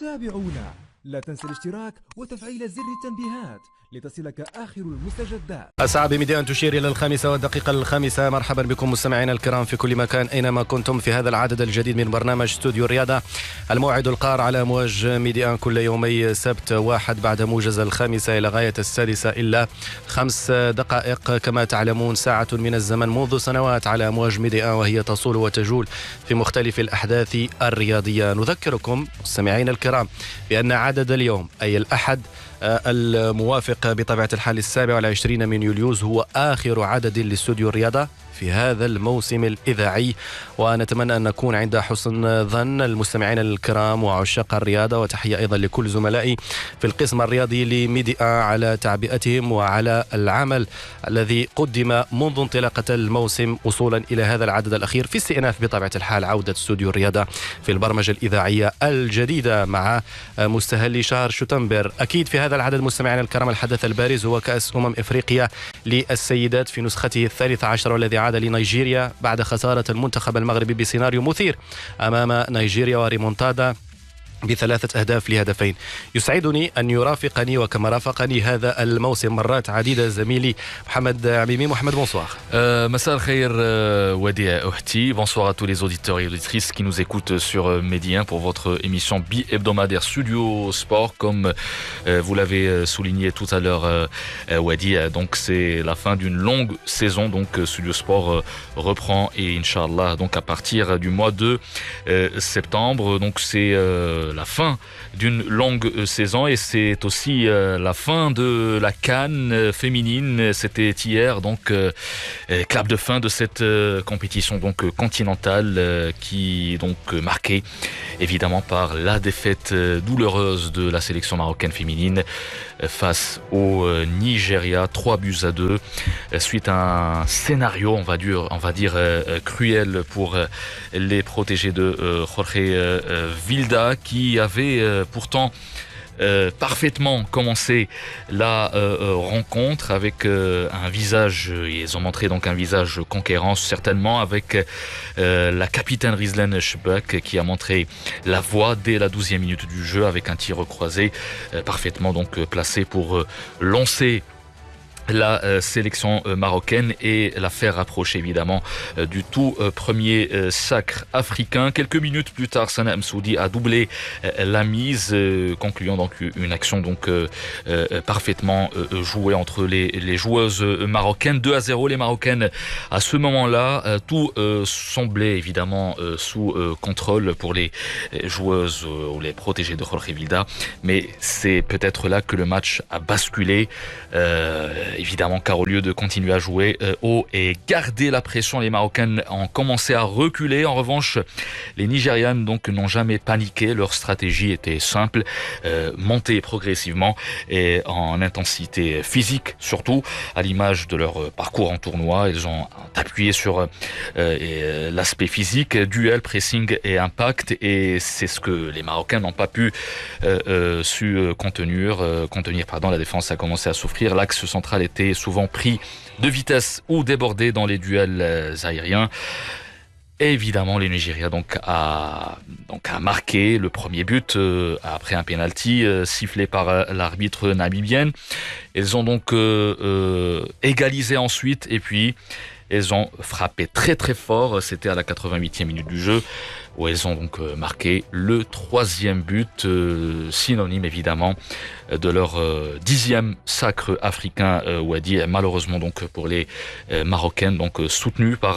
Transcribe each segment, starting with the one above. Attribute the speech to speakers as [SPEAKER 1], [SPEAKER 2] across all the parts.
[SPEAKER 1] تابعونا، لا تنسى الاشتراك وتفعيل زر التنبيهات لتصلك آخر المستجدات.
[SPEAKER 2] الساعة بميدان تشير إلى 5:05. مرحبا بكم مستمعينا الكرام في كل مكان أينما كنتم في هذا العدد الجديد من برنامج استوديو الرياضة، الموعد القار على أمواج ميديان كل يومي سبت واحد بعد موجز 5 إلى غاية 6 إلا 5 دقائق. كما تعلمون ساعة من الزمن منذ سنوات على أمواج ميديان، وهي تصول وتجول في مختلف الأحداث الرياضية. نذكركم مستمعينا الكرام بأن عدد اليوم أي الأحد الموافق بطبيعة الحال 27 من يوليوز هو آخر عدد لاستوديو الرياضة في هذا الموسم الإذاعي، ونتمنى أن نكون عند حسن ظن المستمعين الكرام وعشاق الرياضة. وتحية أيضا لكل زملائي في القسم الرياضي لميديا على تعبئتهم وعلى العمل الذي قدم منذ انطلاقة الموسم وصولا إلى هذا العدد الأخير في استئناف بطبيعة الحال عودة استوديو الرياضة في البرمجة الإذاعية الجديدة مع مستهل شهر شتنبر. أكيد في هذا العدد مستمعين الكرام الحدث البارز هو كأس إفريقيا للسيدات في نسخته 13 والذي عاد لنيجيريا بعد خسارة المنتخب المغربي بسيناريو مثير أمام نيجيريا وريمونتادا ب3 أهداف ل2. يسعدني أن يرافقني وكما رافقني هذا الموسم مرات عديدة زميلي محمد عميمي. محمد bonsoir.
[SPEAKER 3] مساء الخير وديع أختي. Bonsoir à tous les auditeurs et auditrices qui nous écoutent sur Medi 1 pour votre émission bi-hebdomadaire Studio Sport. Comme vous l'avez souligné tout à l'heure Wadi, donc c'est la fin d'une longue saison. Donc Studio Sport reprend et Inch'Allah donc à partir du mois de septembre. Donc c'est la fin d'une longue saison et c'est aussi la fin de la CAN féminine. C'était hier, donc clap de fin de cette compétition donc continentale qui donc marquée évidemment par la défaite douloureuse de la sélection marocaine féminine face au Nigeria, 3-2 suite à un scénario on va dire cruel pour les protégés de Jorge Vilda, qui avait pourtant parfaitement commencé la rencontre avec un visage, ils ont montré donc un visage conquérant certainement, avec la capitaine Rizlan Shebak qui a montré la voie dès la 12e minute du jeu avec un tir croisé parfaitement donc placé pour lancer la sélection marocaine et la faire rapprocher évidemment du tout premier sacre africain. Quelques minutes plus tard, Sana Msoudi a doublé la mise, concluant donc une action donc parfaitement jouée entre les joueuses marocaines. 2-0 les Marocaines. À ce moment-là, tout semblait évidemment sous contrôle pour les joueuses ou les protégées de Jorge Vilda, mais c'est peut-être là que le match a basculé. Évidemment, car au lieu de continuer à jouer haut et garder la pression, les Marocaines ont commencé à reculer. En revanche, les Nigérianes donc n'ont jamais paniqué. Leur stratégie était simple, monter progressivement et en intensité physique, surtout à l'image de leur parcours en tournoi. Ils ont appuyé sur l'aspect physique, duel, pressing et impact, et c'est ce que les Marocains n'ont pas pu contenir. La défense a commencé à souffrir. L'axe central était souvent pris de vitesse ou débordé dans les duels aériens. Et évidemment, les Nigeria a marqué le premier but après un penalty sifflé par l'arbitre namibienne. Ils ont donc égalisé ensuite et puis ils ont frappé très très fort. C'était à la 88e minute du jeu où elles ont donc marqué le 3e but, synonyme évidemment de leur 10e sacre africain Wadi. Malheureusement donc pour les Marocaines, donc soutenues par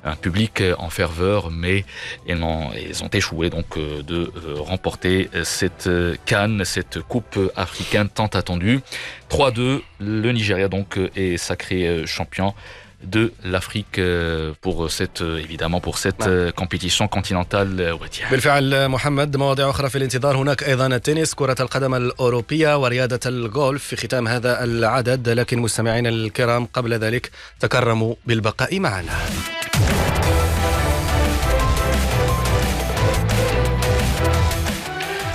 [SPEAKER 3] un public en ferveur, mais elles ont échoué donc de remporter cette CAN, cette coupe africaine tant attendue. 3-2, le Nigeria donc est sacré champion de l'Afrique pour cette compétition continentale.
[SPEAKER 2] بالفعل محمد، مواضيع أخرى في الانتظار. هناك أيضا التنس، كرة القدم الأوروبية ورياضة الغولف في ختام هذا العدد. لكن مستمعين الكرام قبل ذلك تكرموا بالبقاء معنا.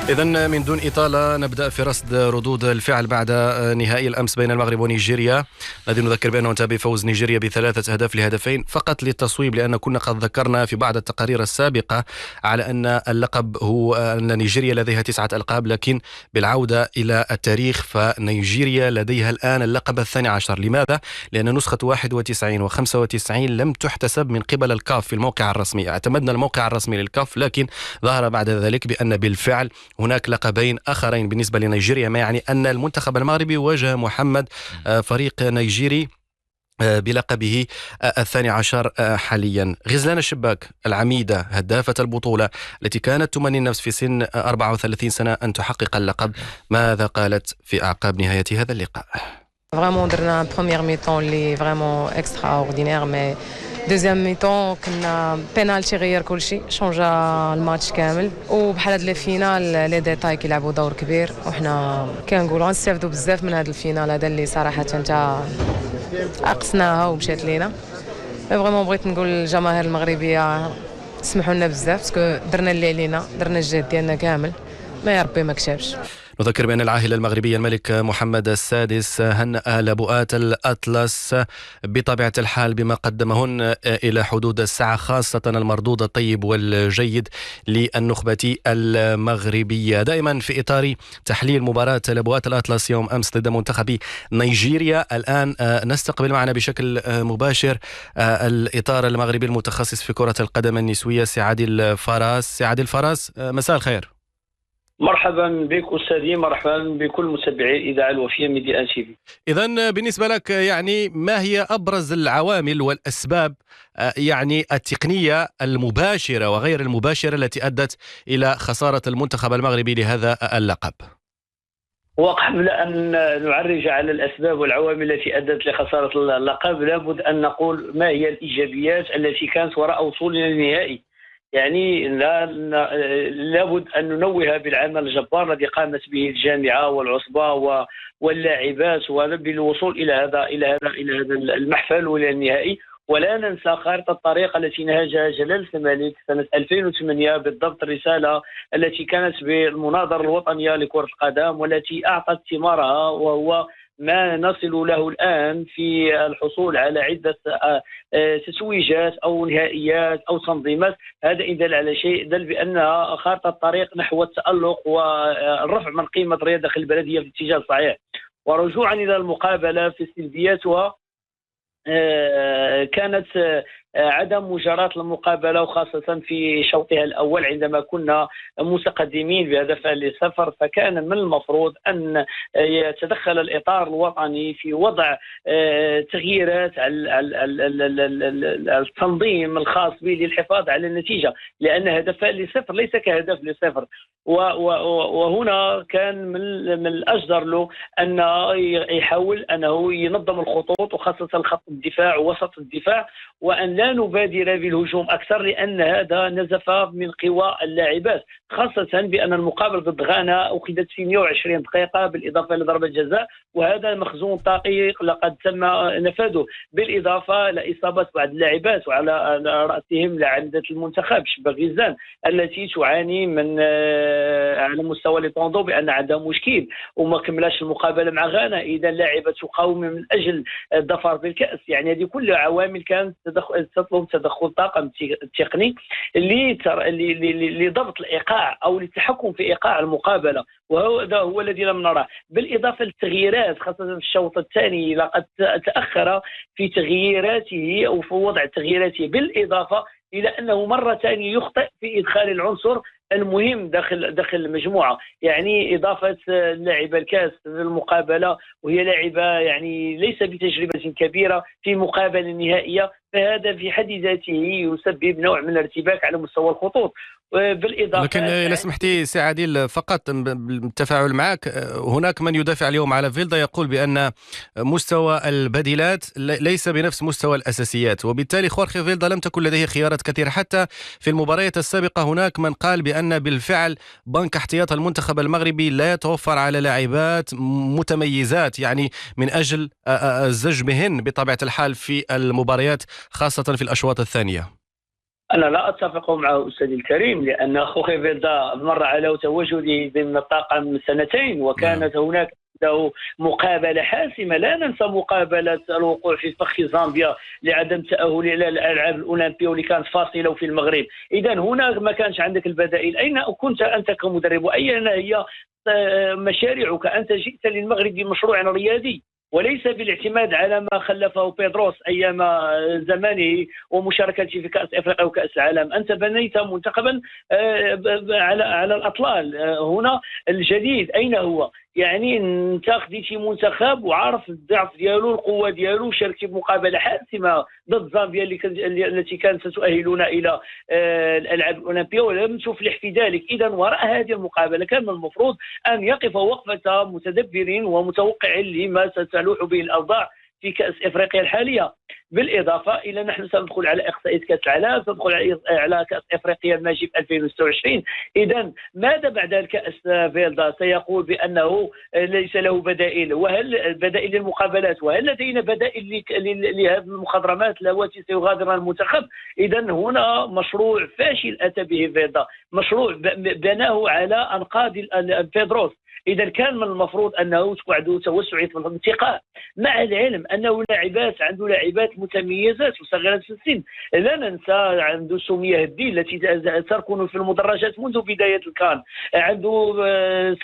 [SPEAKER 2] إذن من دون إطالة نبدأ في رصد ردود الفعل بعد نهائي الأمس بين المغرب ونيجيريا، الذي نذكر بأنه انتهى بفوز نيجيريا ب3 أهداف لهدفين. فقط للتصويب، لأن كنا قد ذكرنا في بعض التقارير السابقة على أن اللقب هو أن نيجيريا لديها 9 ألقاب، لكن بالعودة إلى التاريخ فنيجيريا لديها الآن اللقب 12. لماذا؟ لأن نسخة 91 و95 لم تحتسب من قبل الكاف في الموقع الرسمي. اعتمدنا الموقع الرسمي للكاف، لكن ظهر بعد ذلك بأن بالفعل هناك لقبين آخرين بالنسبة لنيجيريا، ما يعني أن المنتخب المغربي واجه محمد فريق نيجيري بلقبه 12 حاليا. غزلان الشباك العميدة هدافة البطولة التي كانت تمني النفس في سن 34 سنة أن تحقق اللقب، ماذا قالت في أعقاب نهاية هذا اللقاء؟
[SPEAKER 4] Vraiment درنا première mi-temps اللي vraiment extraordinaire mais deuxième mi-temps كنا بينالتي غير كل شيء شونجا الماتش كامل، وبحال هاد الفينال لي ديتاي كيلعبوا دور كبير، وحنا كنقولوا غنستافدوا بزاف من هاد الفينال هذا اللي صراحه انت عقصناها ومشات لينا. فريمون بغيت نقول للجماهير المغربيه سمحوا لنا بزاف باسكو درنا اللي علينا، درنا الجهد ديالنا كامل، ما يا ربي ما كتبش.
[SPEAKER 2] نذكر بأن العاهل المغربي الملك محمد السادس هنأ لبؤات الأطلس بطبيعة الحال بما قدمهن إلى حدود الساعة، خاصة المردود الطيب والجيد للنخبة المغربية. دائما في إطار تحليل مباراة لبؤات الأطلس يوم أمس ضد منتخب نيجيريا، الآن نستقبل معنا بشكل مباشر الإطار المغربي المتخصص في كرة القدم النسوية سعادي الفراس. سعادي الفراس، مساء الخير.
[SPEAKER 5] مرحبا بك أستاذي، مرحبا بكل متابعي الإذاعة الوفية ميديا تي في.
[SPEAKER 2] إذن بالنسبة لك يعني ما هي أبرز العوامل والأسباب يعني التقنية المباشرة وغير المباشرة التي أدت إلى خسارة المنتخب المغربي لهذا اللقب؟
[SPEAKER 5] وقبل أن نعرج على الأسباب والعوامل التي أدت لخسارة اللقب لابد أن نقول ما هي الإيجابيات التي كانت وراء وصولنا للنهائي. يعني لابد أن ننوه بالعمل الجبار الذي قامت به الجامعة والعصبة واللاعبات بالوصول إلى هذا المحفل وإلى النهائي. ولا ننسى خارطة الطريق التي نهجها جلالة الملك سنة 2008 بالضبط، الرسالة التي كانت بالمناظرة الوطنية لكرة القدم والتي أعطت ثمارها، وهو ما نصل له الآن في الحصول على عدة تتويجات أو نهائيات أو تنظيمات. هذا إن دل على شيء دل بأنها خارطة الطريق نحو التألق والرفع من قيمة الرياضة داخل البلدية في الاتجاه الصحيح. ورجوعا إلى المقابلة في سلبياتها، كانت عدم مجاراة المقابلة، وخاصة في شوطها الأول عندما كنا متقدمين بهدف ل0، فكان من المفروض أن يتدخل الإطار الوطني في وضع تغييرات على التنظيم الخاص به للحفاظ على النتيجة، لأن هدف ل0 ليس كهدف ل0. وهنا كان من الأجدر له أن يحاول أنه ينظم الخطوط، وخاصة خط الدفاع ووسط الدفاع، وأن لا نبادر بالهجوم أكثر، لأن هذا نزف من قوى اللاعبات، خاصة بأن المقابل ضد غانا أخذت في 120 دقيقة بالإضافة لضربة جزاء، وهذا مخزون طاقي لقد تم نفاذه، بالإضافة لإصابة بعض اللاعبات وعلى رأسهم لاعبة المنتخب شبه غزلان التي تعاني من على مستوى لطوندو بأن عندها مشكل وما كملاش المقابلة مع غانا، إذا لاعبة تقاوم من أجل الظفر بالكأس. يعني هذه كل عوامل كانت تطلب تدخل طاقم تقني لضبط الإيقاع أو للتحكم في إيقاع المقابلة، وهذا هو الذي لم نراه. بالإضافة للتغييرات خاصة في الشوط الثاني لقد تأخر في تغييراته أو في وضع تغييراته، بالإضافة إلى أنه مرة ثانية يخطئ في إدخال العنصر المهم داخل المجموعة. يعني إضافة لاعبة الكاس في المقابلة وهي لاعبة يعني ليس بتجربة كبيرة في مقابلة نهائية، فهذا في حد ذاته يسبب نوع من الارتباك على مستوى الخطوط. بالإضافة
[SPEAKER 2] لكن إذا سمحتي سي عادل فقط بالتفاعل معك، هناك من يدافع اليوم على فيلدا يقول بأن مستوى البديلات ليس بنفس مستوى الأساسيات، وبالتالي خورخي فيلدا لم تكن لديه خيارات كثيرة. حتى في المباريات السابقة هناك من قال بأن بالفعل بنك احتياط المنتخب المغربي لا يتوفر على لاعبات متميزات، يعني من أجل الزج بهن بطبيعة الحال في المباريات خاصة في الأشواط الثانية.
[SPEAKER 5] أنا لا أتفق معه أستاذي الكريم، لأن خوخي فيلدا مر على تواجده ضمن الطاقم من سنتين، وكانت هناك له مقابلة حاسمة. لا ننسى مقابلة الوقوع في فخ زامبيا لعدم تأهل إلى الألعاب الأولمبية واللي كانت فاصلة في المغرب. إذا هنا ما كانش عندك البدائل. أين كنت أنت كمدرب؟ وأين هي مشاريعك؟ أنت جئت للمغرب بمشروع ريادي وليس بالاعتماد على ما خلفه بيدروس أيام زمانه ومشاركته في كأس أفريقيا وكأس العالم. أنت بنيت منتخبا على الأطلال. هنا الجديد أين هو؟ يعني انت خديتي منتخب وعارف الضعف ديالو، القوه ديالو، شاركتي بمقابله حاسمه ضد زامبيا التي كانت ستؤهلنا الى الالعاب الاولمبيه ولم تفلح في ذلك. اذا وراء هذه المقابله كان من المفروض ان يقف وقفه متدبر ومتوقع لما ستلوح به الاوضاع في كأس إفريقيا الحالية. بالإضافة إلى نحن سندخل على إقصائية كأس العالم، سندخل على كأس إفريقيا الماجي في 2026. إذا ماذا بعد الكأس فيلدا؟ سيقول بأنه ليس له بدائل. وهل بدائل للمقابلات؟ وهل لدينا بدائل لهذه المخضرمات اللواتي سيغادرن المنتخب؟ إذا هنا مشروع فاشل أتى به فيلدا، مشروع بناه على أنقاض بيدروس. إذا كان من المفروض أنه عنده توسع في الانتقاء، مع العلم أنه عنده لاعبات متميزات وصغيرات في السن. لا ننسى عنده سمية الدين التي تركن في المدرجات منذ بداية الكان، عنده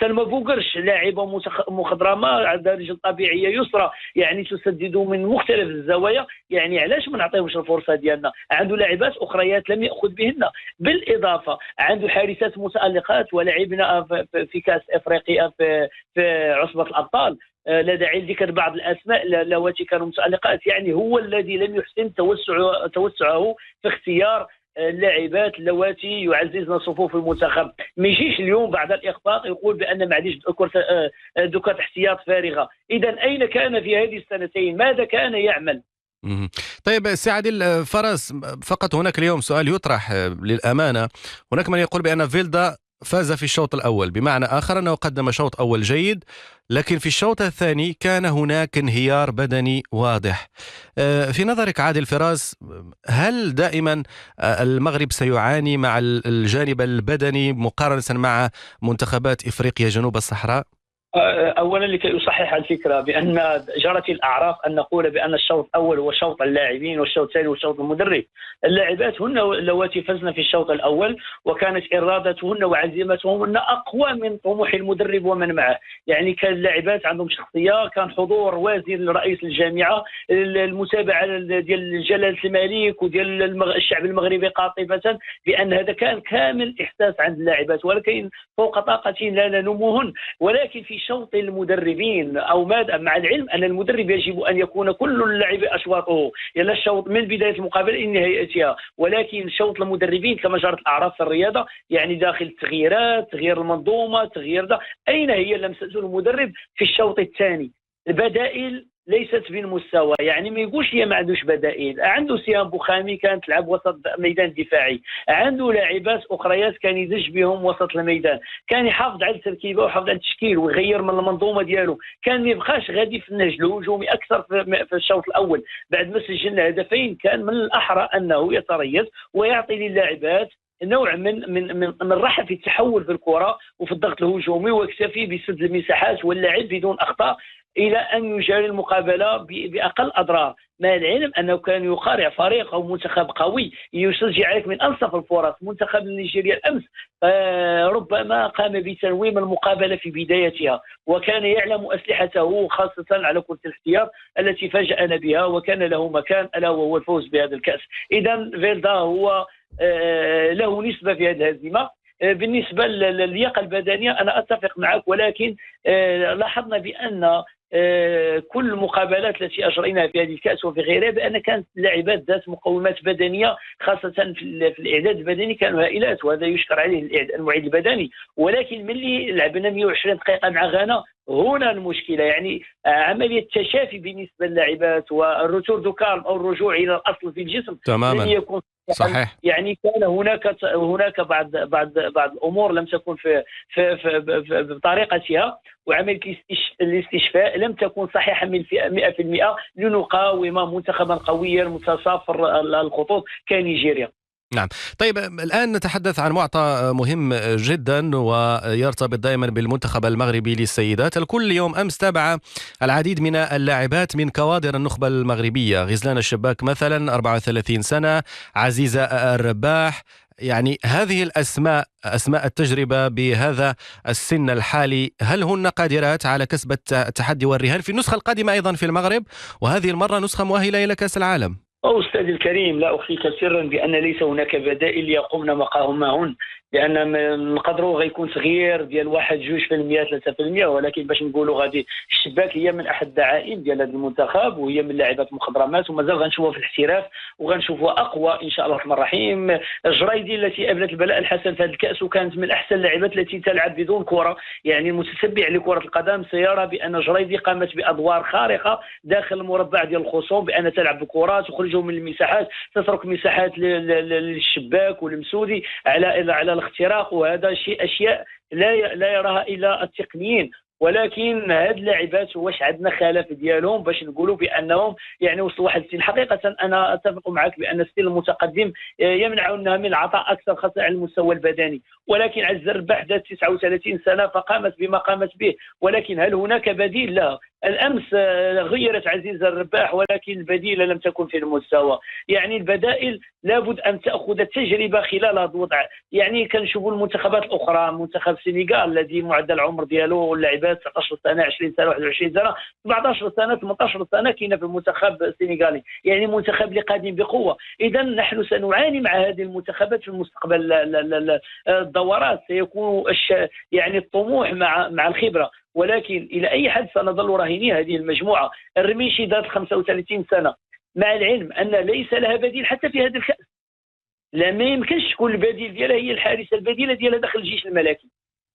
[SPEAKER 5] سلمى بوغرش لاعبة مخضرمة عندها رجل طبيعية يسرى، يعني تسدد من مختلف الزوايا. يعني علاش ما نعطيهمش الفرصة ديالنا؟ عنده لاعبات أخريات لم يأخذ بهن. بالإضافة عنده حارسات متألقات، ولعبنا في كأس إفريقيا في عصبة الأبطال. لا داعي لذكر بعض الأسماء اللواتي كانوا متألقات. يعني هو الذي لم يحسن توسعه في اختيار اللاعبات اللواتي يعززن صفوف المنتخب. ما يجيش اليوم بعد الإخفاق يقول بأن ما عنديش دكات احتياط فارغة. إذا أين كان في هذه السنتين؟ ماذا كان يعمل؟
[SPEAKER 2] طيب سي عادل فرس، فقط هناك اليوم سؤال يطرح للأمانة. هناك من يقول بأن فيلدا فاز في الشوط الأول، بمعنى آخر أنه قدم شوط أول جيد، لكن في الشوط الثاني كان هناك انهيار بدني واضح. في نظرك عادل فراس، هل دائما المغرب سيعاني مع الجانب البدني مقارنة مع منتخبات إفريقيا جنوب الصحراء؟
[SPEAKER 5] اولا لكي يصحح الفكره بان جرت الاعراف ان نقول بان الشوط الاول هو شوط اللاعبين والشوط الثاني هو شوط المدرب. اللاعبات هن اللواتي فزن في الشوط الاول، وكانت ارادتهن وعزيمتهن اقوى من طموح المدرب ومن معه. يعني كان اللاعبات عندهم شخصيه، كان حضور وازن لرئيس الجامعه، المتابعه ديال جلاله الملك وديال الشعب المغربي قاطبه، بان هذا كان كامل احساس عند اللاعبات، ولكن فوق طاقتهن لا نلومهن. ولكن في شوط المدربين او ماذا، مع العلم ان المدرب يجب ان يكون كل اللاعب اشواطه الى الشوط من بدايه المقابله الى نهايتها، ولكن شوط المدربين كما جرت الاعراف في الرياضه، يعني داخل التغييرات، تغيير المنظومه، تغيير ده، اين هي لمسته المدرب في الشوط الثاني؟ البدائل ليست بالمستوى. يعني ما يقولش لي ما عندوش بدائل. عنده سيام بوخامي كانت تلعب وسط ميدان دفاعي، عنده لاعبات اخريات كان يدج بهم وسط الميدان، كان يحافظ على التركيبه ويحافظ على التشكيل ويغير من المنظومه ديالو، كان ما يبقاش غادي في النهج الهجومي اكثر في الشوط الاول. بعد ما سجلنا هدفين كان من الاحرى انه يتريث ويعطي للاعبات نوع من الراحه في التحول في الكره وفي الضغط الهجومي، ويكتفي بسد المساحات واللعب بدون اخطاء الى ان يجاري المقابله باقل اضرار. مع العلم انه كان يقارع فريق او منتخب قوي يسجل عليك من انصف الفرص. منتخب نيجيريا الامس ربما قام بتنويم المقابله في بدايتها، وكان يعلم اسلحته خاصه على كره الاحتياط التي فاجانا بها، وكان له مكان الا وهو الفوز بهذا الكاس. اذا فيلدا هو له نسبه في هذه الهزيمه. بالنسبه للياقه البدنيه انا اتفق معك، ولكن لاحظنا بان كل المقابلات التي اجريناها في هذه الكاس وفي غيرها بان كانت اللاعبات ذات مقومات بدنيه، خاصه في الاعداد البدني كانوا هائلات، وهذا يشكر عليه المعد البدني. ولكن ملي لعبنا 120 دقيقه مع غانا هنا المشكله، يعني عمليه التشافي بالنسبه للاعبات والروتور دو كارم او الرجوع الى الاصل في الجسم
[SPEAKER 2] تماما
[SPEAKER 5] لم يكن
[SPEAKER 2] صحيح.
[SPEAKER 5] يعني كان هناك بعض الامور لم تكن بطريقتها، وعمليه الاستشفاء لم تكن صحيحه 100% لنقاوم منتخبا قويا متصافر الخطوط كنيجيريا.
[SPEAKER 2] نعم. طيب الآن نتحدث عن معطى مهم جدا ويرتبط دائما بالمنتخب المغربي للسيدات. الكل يوم أمس تابع العديد من اللاعبات من كوادر النخبة المغربية. غزلان الشباك مثلا 34 سنة، عزيزة الرباح. يعني هذه الأسماء، أسماء التجربة بهذا السن الحالي، هل هن قادرات على كسب التحدي والرهان في النسخة القادمة أيضا في المغرب، وهذه المرة نسخة مؤهلة إلى كأس العالم؟
[SPEAKER 5] أستاذ الكريم، لا أخفيك سرا بأن ليس هناك بدائل يقومن مقامهن، لأن نقدروا غيكون صغير ديال 1-2% 3%، ولكن باش نقولوا غادي الشباك هي من أحد الدعائم ديال هذا المنتخب، وهي من لاعبات مخضرمات ومازال غنشوفوها في الاحتراف وغنشوفوها أقوى إن شاء الله الرحمن الرحيم. الجريدي التي أبلت البلاء الحسن في هذا الكأس وكانت من أحسن اللاعبات التي تلعب بدون كرة، يعني المتتبع لكرة القدم سيرى بأن جريدي قامت بأدوار خارقة داخل المربع ديال الخصوم، بأن تلعب بكرة تخرجهم من المساحات، تترك مساحات للشباك والمسودي على الاختراق، وهذا شيء اشياء لا يراها الا التقنيين. ولكن هاد اللاعبات واش عندنا خلف ديالهم باش نقولوا بانهم يعني وصلوا واحد السن. حقيقه انا اتفق معك بان السن المتقدم يمنعنا من العطاء اكثر خاصه على المستوى البدني، ولكن عز الرباح ذات 39 سنه فقامت بما قامت به، ولكن هل هناك بديل لها؟ الامس غيرت عزيزه الرباح ولكن البديله لم تكن في المستوى. يعني البدائل لابد ان تاخذ التجربه خلال هذا الوضع. يعني كنشوفوا المنتخبات الاخرى، منتخب السنغال الذي معدل العمر ديالو اللاعبات 19 سنه 20 سنه 21 سنه 17 سنه 18 سنه كاينه في المنتخب السنغالي، يعني منتخب اللي قادم بقوه. اذا نحن سنعاني مع هذه المنتخبات في المستقبل. الدورات سيكون يعني الطموح مع الخبره، ولكن الى اي حد سنظل راهنين هذه المجموعه. الرميشي ذات 35 سنه، مع العلم ان ليس لها بديل حتى في هذا الكاس. لا ما يمكنش تكون البديل ديالها هي الحارسه البديله ديالها داخل الجيش الملكي.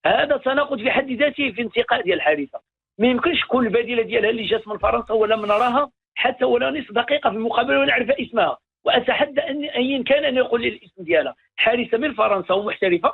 [SPEAKER 5] هذا تناقض في حد ذاته في انتقاء ديال الحارسه. ما يمكنش تكون البديله ديالها اللي جات من فرنسا ولا من نراها حتى ولا نصف دقيقه في المقابله ولا نعرف اسمها، واتحدى ان ايا كان ان يقول لي الاسم ديالها. حارسه من فرنسا ومحترفه،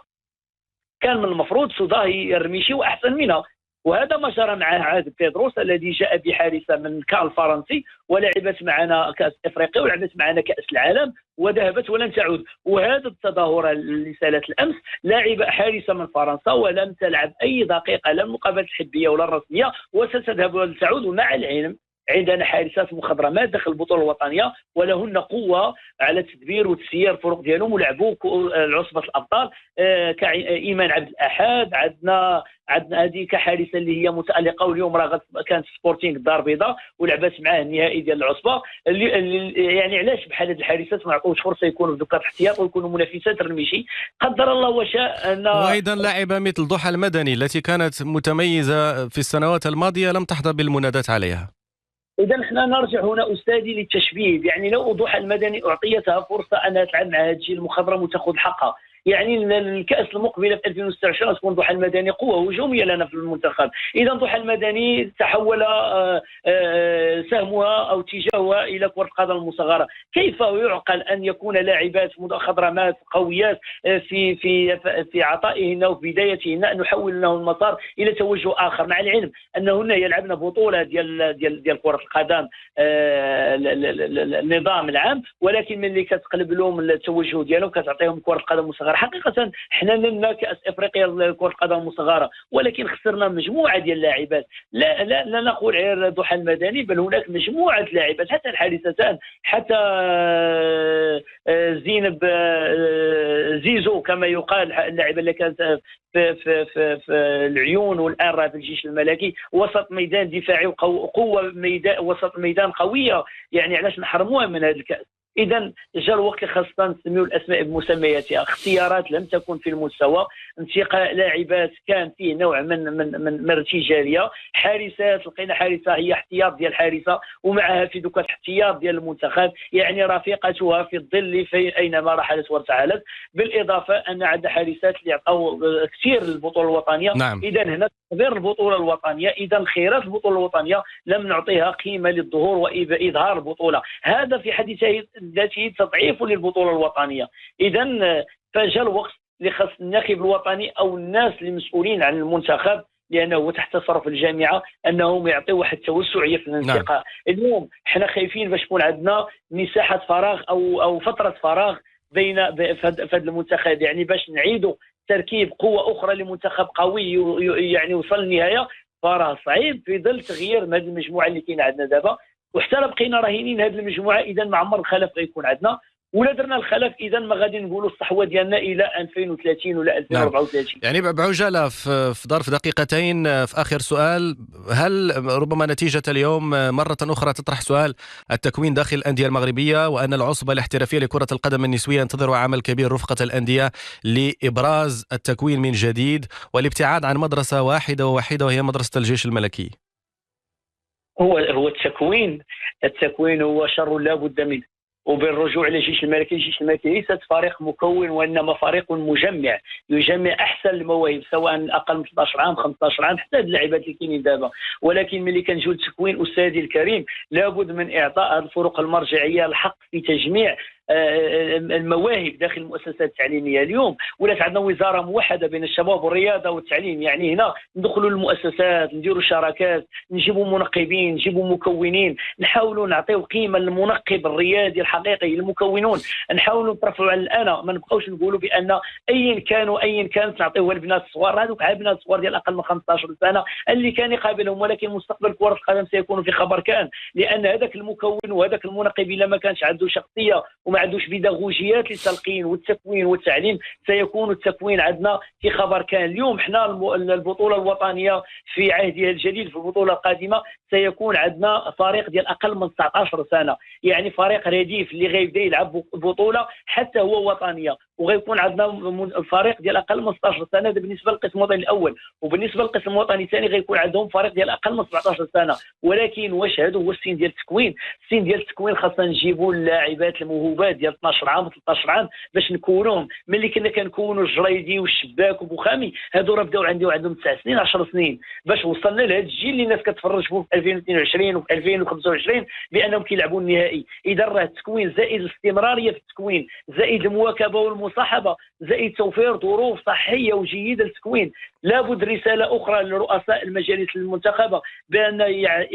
[SPEAKER 5] كان من المفروض صداهي الرميشي واحسن منها، وهذا ما جرى معه عاد بيدروس الذي جاء بحارسه من كان الفرنسي ولعبت معنا كاس افريقيا ولعبت معنا كاس العالم وذهبت ولن تعود. وهذا التظاهره اللي سالت الامس لاعب حارسه من فرنسا ولم تلعب اي دقيقه لا المقابله الحبيه ولا الرسميه وستذهب ولن تعود. ومع العلم عندنا حارسات مخضرمات داخل البطوله الوطنيه ولهن قوه على تدبير وتسيير الفرق ديالهم ولعبوا عصبه الابطال. كايمان عبد الاحد، عندنا هذيك حارسه اللي هي متالقه واليوم راه كانت سبورتينغ الدار البيضاء ولعبت معاه النهائي ديال العصبه. يعني علاش بحال هاد الحارسات ما عطوش فرصه يكونوا في دوكا الاحتياط ويكونوا منافسات الرميشي؟ قدر الله وشاء.
[SPEAKER 2] وايضا لاعبه مثل ضحى المدني التي كانت متميزه في السنوات الماضيه لم تحظى بالمنادات عليها.
[SPEAKER 5] إذا احنا نرجع هنا أستاذي للتشبيه. يعني لو ضحى المدني أعطيتها فرصة أنها تلعب مع هذا الجيل المخضرم وتأخذ حقها، يعني الكأس المقبلة في 2026 تكون ضحى المدني قوة هجومية لنا في المنتخب. إذا ضحى المدني تحول سهمها أو اتجاهها إلى كرة القدم المصغرة. كيف يعقل أن يكون لاعبات خضرمات قويات في عطائهن وفي بدايتهن أن نحول لهم المسار إلى توجه آخر، مع العلم أنهن يلعبن بطولة ديال كرة القدم النظام العام، ولكن من اللي كتقلب لهم التوجه ديالهم كتعطيهم كرة القدم المصغرة. حقيقة حنا لنا كأس افريقيا لكرة القدم المصغرة ولكن خسرنا مجموعة ديال اللاعبات. لا نقول غير ضحى المدني، بل هناك مجموعة لاعبات حتى الحارستان، حتى زينب زيزو كما يقال، اللاعبة اللي كانت في العيون والان راه في الجيش الملكي، وسط ميدان دفاعي وقوة ميدان وسط ميدان قوية. يعني علاش نحرموها من هذا الكأس؟ إذا جاء الوقت خاصة نسميو الأسماء بمسمياتها. اختيارات لم تكن في المستوى، انتقاء لاعبات كان فيه نوع من ارتجالية. حارسات لقينا حارسة هي احتياط ديال الحارسة ومعها في دوكا الاحتياط ديال المنتخب، يعني رفيقتها في الظل في أينما رحلت وارتحلت. بالإضافة أن عندنا حارسات اللي عطاو كثير للبطولة الوطنية.
[SPEAKER 2] نعم.
[SPEAKER 5] إذا هنا تغير البطولة الوطنية، إذا خيرات البطولة الوطنية لم نعطيها قيمة للظهور وإظهار البطولة. هذا في حد ذاته تضعيف للبطولة الوطنية. إذا فجاء الوقت لخص الناخب الوطني أو الناس المسؤولين عن المنتخب، لأنه تحت صرف الجامعة، أنهم يعطيوا واحد التوسعية في الانتقاء. نعم. اليوم احنا خايفين باش تكون عندنا مساحة فراغ أو فترة فراغ في هذا المنتخب، يعني باش نعيدوا تركيب قوه اخرى لمنتخب قوي يعني وصل للنهايه، فراه صعيب في ظل تغيير هذه المجموعه اللي كاين عندنا دابا. وحتى بقينا راهنين هذه المجموعه، اذا ما عمر الخلف غيكون عندنا، ولا درنا الخلف اذا ما غادي نقولوا الصحوه ديالنا الى 2030 ولا 2034.
[SPEAKER 2] يعني بعجاله في ظرف دقيقتين، في اخر سؤال، هل ربما نتيجه اليوم مره اخرى تطرح سؤال التكوين داخل الانديه المغربيه، وان العصبه الاحترافيه لكره القدم النسويه ينتظر عمل كبير رفقه الانديه لابراز التكوين من جديد والابتعاد عن مدرسه واحده وهي مدرسه الجيش الملكي؟
[SPEAKER 5] هو التكوين هو شر لا بد منه، وبالرجوع للجيش الملكي. الجيش الملكي ليست فريق مكون وانما فريق مجمع، يجمع احسن المواهب سواء اقل من 13 عام 15 عام، حتى اللاعبات اللي كاينين دابا. ولكن ملي كنجيو للتكوين استاذي الكريم، لابد من اعطاء الفرق المرجعيه الحق في تجميع المواهب داخل المؤسسات التعليميه. اليوم ولات عندنا وزاره موحده بين الشباب والرياضه والتعليم، يعني هنا ندخلوا المؤسسات، نديروا شراكات، نجيبوا منقبين، نجيبوا مكونين، نحاولوا نعطيو قيمه للمنقب الريادي الحقيقي، المكونون نحاولوا نترفعوا على الانا، ما نبقاوش نقولوا بان ايا كانت نعطيوها للبنات الصغار. هذوك البنات الصغار ديال اقل من 15 سنه اللي كان يقابلهم، ولكن مستقبل كره القدم سيكون في خبر كان، لان هذاك المكون وهذاك المنقب الا ما كانش عنده شخصيه وما عندوش بيداغوجيات للتلقين والتكوين والتعليم، سيكون التكوين عندنا في خبر كان. اليوم حنا البطوله الوطنيه في عهدها الجديد، في البطوله القادمه سيكون عندنا فريق ديال اقل من 19 سنه، يعني فريق رديف اللي غيبدا يلعب بطوله حتى هو وطنيه، وغيكون عندنا فريق ديال اقل من 16 سنه. هذا بالنسبه للقسم الوطني الاول، وبالنسبه للقسم الوطني الثاني غيكون عندهم فريق ديال اقل من 17 سنه. ولكن واش هذا هو السن ديال التكوين؟ السن ديال التكوين خاصنا نجيبوا اللاعبات الموهوبات ديال 12 عام و13 عام باش نكونوهم. ملي كنا كنكونوا الجريدي والشباك وبوخامي، هادو راه بداو عندهم 9 سنين 10 سنين، باش وصلنا لهذا الجيل اللي الناس كتفرج فيه في 2022 وفي 2025 بانهم كيلعبوا النهائي. اذا راه التكوين زائد الاستمراريه في التكوين، زائد المواكبه والمصاحبه، زائد توفير ظروف صحيه وجيده للتكوين. لابد رساله اخرى لرؤساء المجالس المنتخبه بان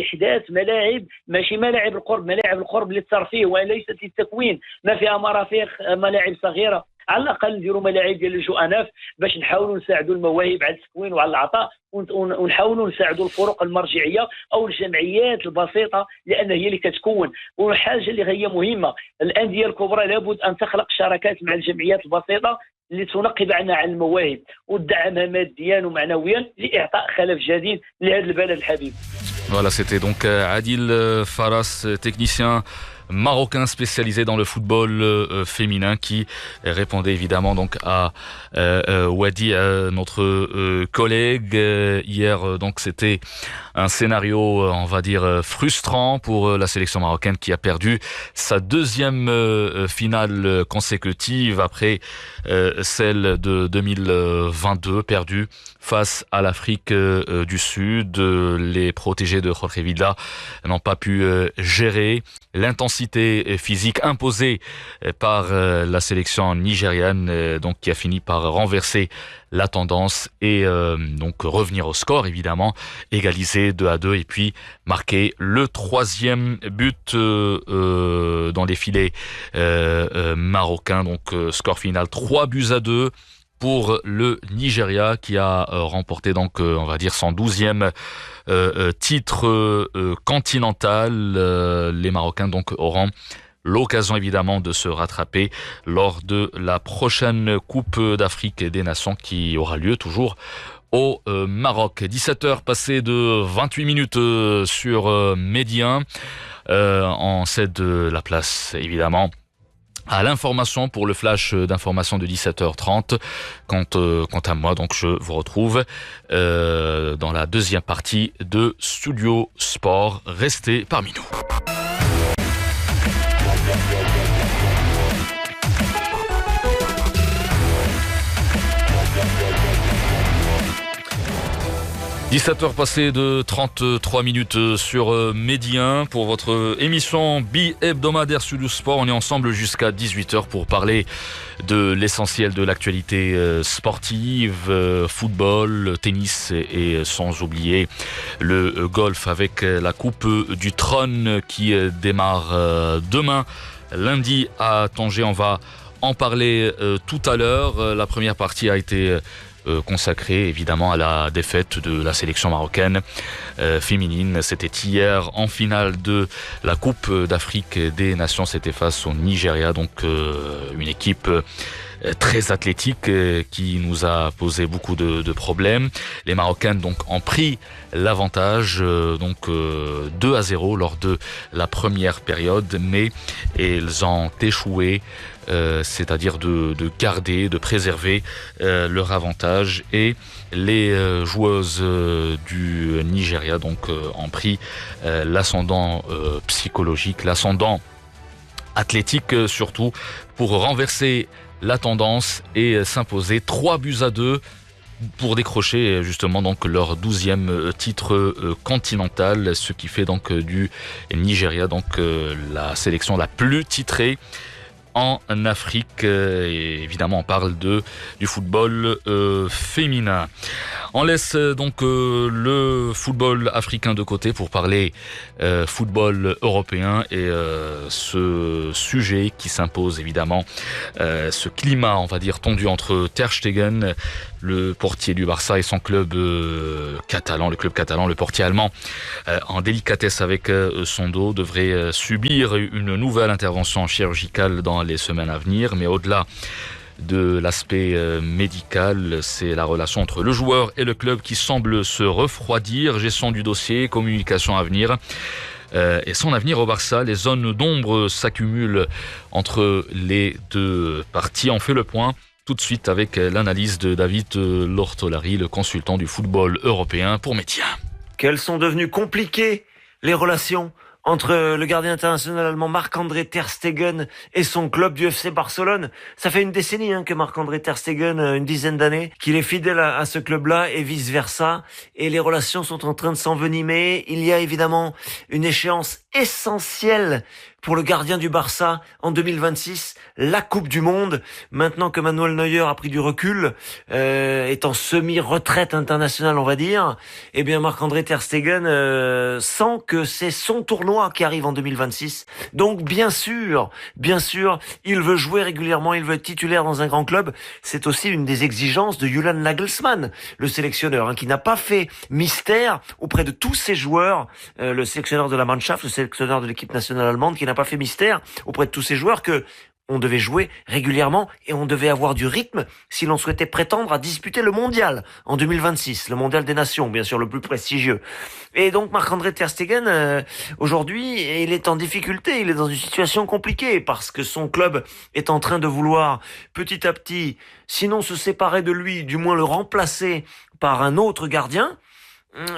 [SPEAKER 5] احداث ملاعب، ماشي ملاعب القرب للترفيه وليست للتكوين، ما فيها مرافق، ملاعب صغيره، على الاقل نديروا ملاعب ديال الجؤناف باش نحاولوا نساعدوا المواهب على التكوين وعلى العطاء، ونحاولوا نساعدوا الفرق المرجعيه او الجمعيات البسيطه، لان هي اللي كتكون. وحاجه اللي هي مهمه، الانديه الكبرى لابد ان تخلق شراكات مع الجمعيات البسيطه اللي تنقب عنها عن المواهب وتدعمها ماديا ومعنويا لاعطاء خلف جديد لهذا البلد الحبيب.
[SPEAKER 3] Voilà, c'était donc Adil Faras, technicien marocain spécialisé dans le football féminin, qui répondait évidemment donc à Wadi, notre collègue. Hier, donc c'était un scénario, on va dire, frustrant pour la sélection marocaine qui a perdu sa deuxième finale consécutive après celle de 2022, perdue face à l'Afrique du Sud. Les protégés de Jorge Vilda n'ont pas pu gérer l'intensité physique imposée par la sélection nigériane, donc qui a fini par renverser la tendance et donc revenir au score, évidemment, égaliser 2-2 et puis marquer le troisième but dans les filets marocains. Donc score final 3-2 pour le Nigeria, qui a remporté donc on va dire son 12e titre continental. Les Marocains donc auront l'occasion évidemment de se rattraper lors de la prochaine Coupe d'Afrique des Nations qui aura lieu toujours au Maroc. 17h passées de 28 minutes sur Medi 1. On cède la place évidemment à l'information pour le flash d'information de 17h30. Quant à moi, donc je vous retrouve dans la deuxième partie de Studio Sport. Restez parmi nous. « 17h passées de 33 minutes sur Medi 1 pour votre émission bi-hebdomadaire Studio Sport. On est ensemble jusqu'à 18h pour parler de l'essentiel de l'actualité sportive, football, tennis et sans oublier le golf avec la Coupe du Trône qui démarre demain, lundi à Tanger. On va en parlait tout à l'heure. La première partie a été consacrée évidemment à la défaite de la sélection marocaine féminine. C'était hier en finale de la Coupe d'Afrique des Nations. C'était face au Nigeria, donc une équipe très athlétique qui nous a posé beaucoup de problèmes. Les Marocaines donc ont pris l'avantage 2-0 lors de la première période, mais elles ont échoué, c'est-à-dire de garder, de préserver leur avantage, et les joueuses du Nigeria donc ont pris l'ascendant psychologique, l'ascendant athlétique surtout, pour renverser la tendance et s'imposer 3-2 pour décrocher justement donc leur 12e titre continental, ce qui fait donc du Nigeria donc la sélection la plus titrée en Afrique. Et évidemment on parle du football féminin. On laisse donc le football africain de côté pour parler football européen et ce sujet qui s'impose évidemment, ce climat on va dire tendu entre Ter Stegen, le portier du Barça, et son club catalan, le portier allemand en délicatesse avec son dos, devrait subir une nouvelle intervention chirurgicale dans les semaines à venir. Mais au-delà de l'aspect médical, c'est la relation entre le joueur et le club qui semble se refroidir. Gestion du dossier, communication à venir. Et son avenir au Barça, les zones d'ombre s'accumulent entre les deux parties. On fait le point tout de suite avec l'analyse de David Lortolari, le consultant du football européen pour Média.
[SPEAKER 6] Qu'elles sont devenues compliquées, les relations entre le gardien international allemand Marc-André Ter Stegen et son club du FC Barcelone. Ça fait une décennie que Marc-André Ter Stegen, une dizaine d'années, qu'il est fidèle à ce club-là et vice-versa. Et les relations sont en train de s'envenimer. Il y a évidemment une échéance essentielle pour le gardien du Barça en 2026, la Coupe du Monde. Maintenant que Manuel Neuer a pris du recul, est en semi-retraite internationale, on va dire, eh bien Marc-André Ter Stegen sent que c'est son tournoi qui arrive en 2026. Donc bien sûr, il veut jouer régulièrement, il veut être titulaire dans un grand club. C'est aussi une des exigences de Julian Nagelsmann, le sélectionneur, qui n'a pas fait mystère auprès de tous ses joueurs, le sélectionneur de la Mannschaft, le sélectionneur de l'équipe nationale allemande, qui n'a pas fait mystère auprès de tous ces joueurs que on devait jouer régulièrement et on devait avoir du rythme si l'on souhaitait prétendre à disputer le mondial en 2026, le mondial des nations, bien sûr, le plus prestigieux. Et donc Marc-André Ter Stegen, aujourd'hui, il est en difficulté, il est dans une situation compliquée parce que son club est en train de vouloir petit à petit, sinon se séparer de lui, du moins le remplacer par un autre gardien.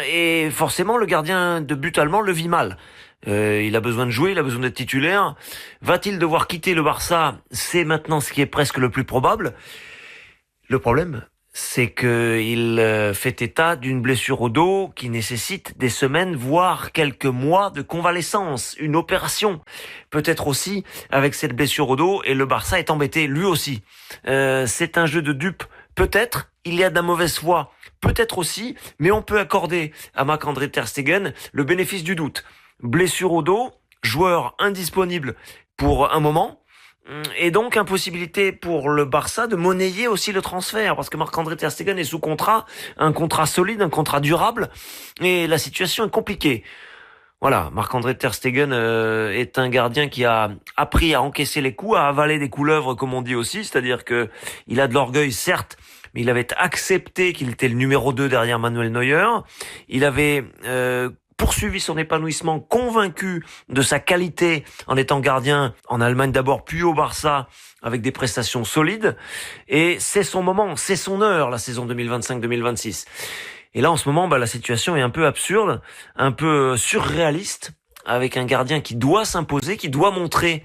[SPEAKER 6] Et forcément, le gardien de but allemand le vit mal. Il a besoin de jouer, il a besoin d'être titulaire. Va-t-il devoir quitter le Barça? C'est maintenant ce qui est presque le plus probable. Le problème, c'est qu'il fait état d'une blessure au dos qui nécessite des semaines, voire quelques mois de convalescence, une opération. Peut-être aussi avec cette blessure au dos, et le Barça est embêté lui aussi. C'est un jeu de dupes, peut-être. Il y a de la mauvaise foi, peut-être aussi, mais on peut accorder à Marc-André Ter Stegen le bénéfice du doute. Blessure au dos, joueur indisponible pour un moment, et donc impossibilité pour le Barça de monnayer aussi le transfert, parce que Marc-André Ter Stegen est sous contrat, un contrat solide, un contrat durable, et la situation est compliquée. Voilà, Marc-André Ter Stegen est un gardien qui a appris à encaisser les coups, à avaler des couleuvres, comme on dit aussi, c'est-à-dire que il a de l'orgueil, certes, mais il avait accepté qu'il était le numéro 2 derrière Manuel Neuer. Il avait poursuivi son épanouissement, convaincu de sa qualité en étant gardien en Allemagne d'abord, puis au Barça, avec des prestations solides. Et c'est son moment, c'est son heure, la saison 2025-2026. Et là, en ce moment, la situation est un peu absurde, un peu surréaliste, avec un gardien qui doit s'imposer, qui doit montrer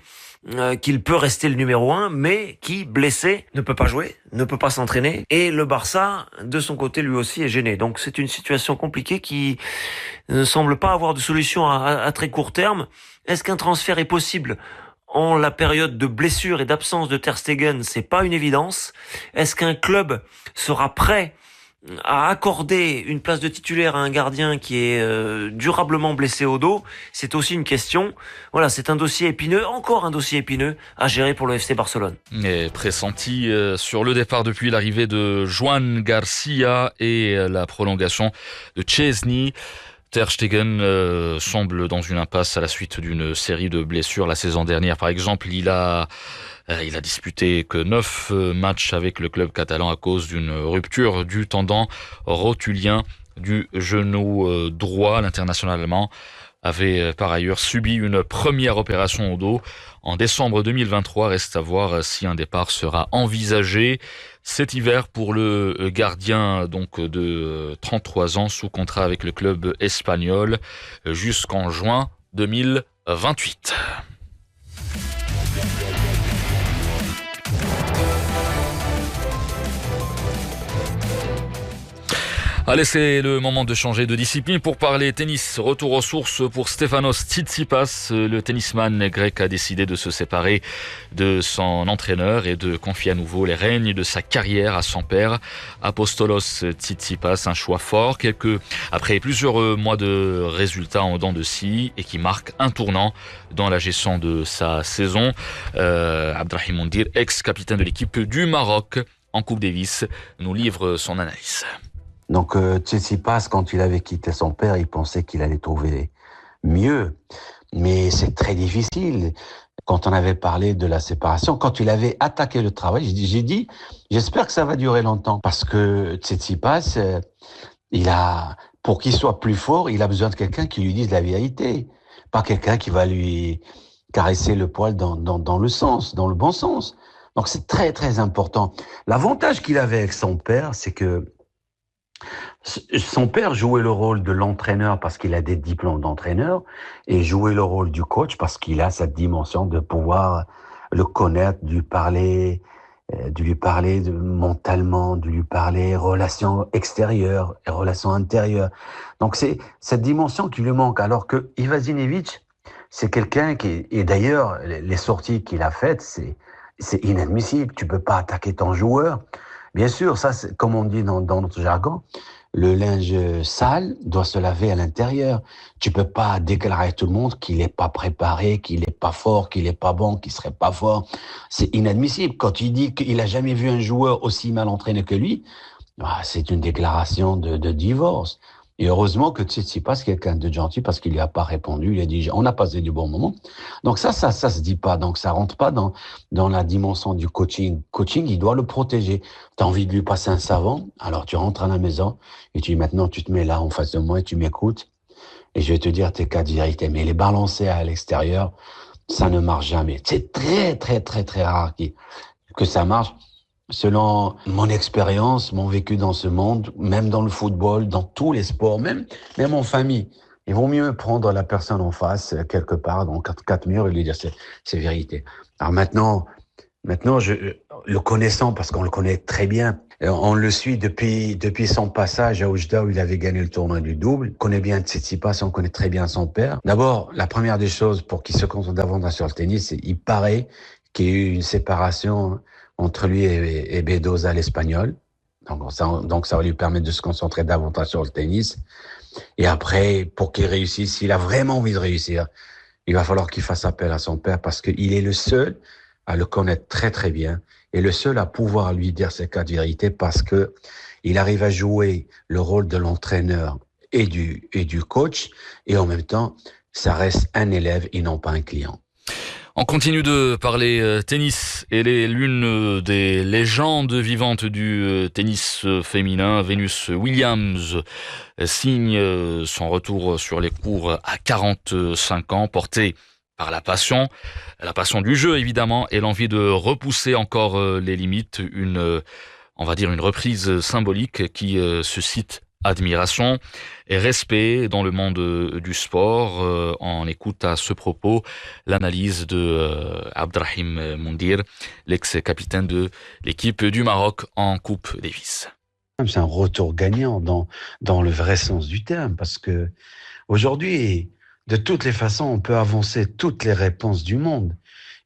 [SPEAKER 6] qu'il peut rester le numéro 1, mais qui, blessé, ne peut pas jouer, ne peut pas s'entraîner. Et le Barça, de son côté, lui aussi est gêné. Donc c'est une situation compliquée qui ne semble pas avoir de solution à très court terme. Est-ce qu'un transfert est possible en la période de blessure et d'absence de Ter Stegen? C'est pas une évidence. Est-ce qu'un club sera prêt à accorder une place de titulaire à un gardien qui est durablement blessé au dos, c'est aussi une question. Voilà, c'est un dossier épineux, encore un dossier épineux à gérer pour le FC Barcelone.
[SPEAKER 3] Et pressenti sur le départ depuis l'arrivée de Juan Garcia et la prolongation de Chesney. Ter Stegen semble dans une impasse à la suite d'une série de blessures. La saison dernière, par exemple, il a disputé que 9 matchs avec le club catalan à cause d'une rupture du tendon rotulien du genou droit. L'international allemand avait par ailleurs subi une première opération au dos en décembre 2023. Reste à voir si un départ sera envisagé cet hiver pour le gardien donc de 33 ans sous contrat avec le club espagnol jusqu'en juin 2028. Allez, c'est le moment de changer de discipline pour parler tennis. Retour aux sources pour Stefanos Tsitsipas. Le tennisman grec a décidé de se séparer de son entraîneur et de confier à nouveau les rênes de sa carrière à son père, Apostolos Tsitsipas. Un choix fort, après plusieurs mois de résultats en dents de scie et qui marque un tournant dans la gestion de sa saison. Abdrahim Moundir, ex-capitaine de l'équipe du Maroc en Coupe Davis, nous livre son analyse.
[SPEAKER 7] Donc Tsitsipas, quand il avait quitté son père, il pensait qu'il allait trouver mieux. Mais c'est très difficile. Quand on avait parlé de la séparation, quand il avait attaqué le travail, j'ai dit, j'espère que ça va durer longtemps. Parce que Tsitsipas, pour qu'il soit plus fort, il a besoin de quelqu'un qui lui dise la vérité. Pas quelqu'un qui va lui caresser le poil dans le bon sens. Donc c'est très, très important. L'avantage qu'il avait avec son père, c'est que son père jouait le rôle de l'entraîneur parce qu'il a des diplômes d'entraîneur et jouait le rôle du coach parce qu'il a cette dimension de pouvoir le connaître, de lui parler mentalement, de lui parler relations extérieures et relations intérieures. Donc c'est cette dimension qui lui manque. Alors que Ivanisevic, c'est quelqu'un et d'ailleurs les sorties qu'il a faites, c'est inadmissible. Tu peux pas attaquer ton joueur. Bien sûr, ça, c'est, comme on dit dans notre jargon, le linge sale doit se laver à l'intérieur. Tu peux pas déclarer à tout le monde qu'il est pas préparé, qu'il est pas fort, qu'il est pas bon, qu'il serait pas fort. C'est inadmissible. Quand il dit qu'il a jamais vu un joueur aussi mal entraîné que lui, c'est une déclaration de divorce. Et heureusement que Tsitsipas, c'est quelqu'un de gentil parce qu'il lui a pas répondu. Il a dit, on a passé du bon moment. Donc ça se dit pas. Donc ça rentre pas dans la dimension du coaching. Coaching, il doit le protéger. T'as envie de lui passer un savon. Alors tu rentres à la maison et tu dis, maintenant, tu te mets là en face de moi et tu m'écoutes. Et je vais te dire tes cas de vérité. Mais les balancer à l'extérieur, ça ne marche jamais. C'est très, très, très, très rare que ça marche. Selon mon expérience, mon vécu dans ce monde, même dans le football, dans tous les sports, même en famille, il vaut mieux prendre la personne en face, quelque part, dans quatre murs, et lui dire c'est vérité. Alors maintenant, le connaissant, parce qu'on le connaît très bien, on le suit depuis son passage à Oujda où il avait gagné le tournoi du double. On connaît bien Tsitsipas, on connaît très bien son père. D'abord, la première des choses pour qu'il se concentre davantage sur le tennis, c'est il paraît qu'il y a eu une séparation entre lui et Bedoza, l'Espagnol. Donc ça va lui permettre de se concentrer davantage sur le tennis. Et après, pour qu'il réussisse, s'il a vraiment envie de réussir, il va falloir qu'il fasse appel à son père parce qu'il est le seul à le connaître très très bien et le seul à pouvoir lui dire ses cas de vérité parce que il arrive à jouer le rôle de l'entraîneur et du coach et en même temps, ça reste un élève et non pas un client.
[SPEAKER 3] On continue de parler tennis. Elle est l'une des légendes vivantes du tennis féminin. Venus Williams signe son retour sur les cours à 45 ans, portée par la passion du jeu évidemment, et l'envie de repousser encore les limites. On va dire une reprise symbolique qui suscite admiration et respect dans le monde du sport. On écoute à ce propos l'analyse de Abdrahim Moundir, l'ex-capitaine de l'équipe du Maroc en Coupe Davis.
[SPEAKER 7] C'est un retour gagnant dans le vrai sens du terme parce que aujourd'hui, de toutes les façons, on peut avancer toutes les réponses du monde.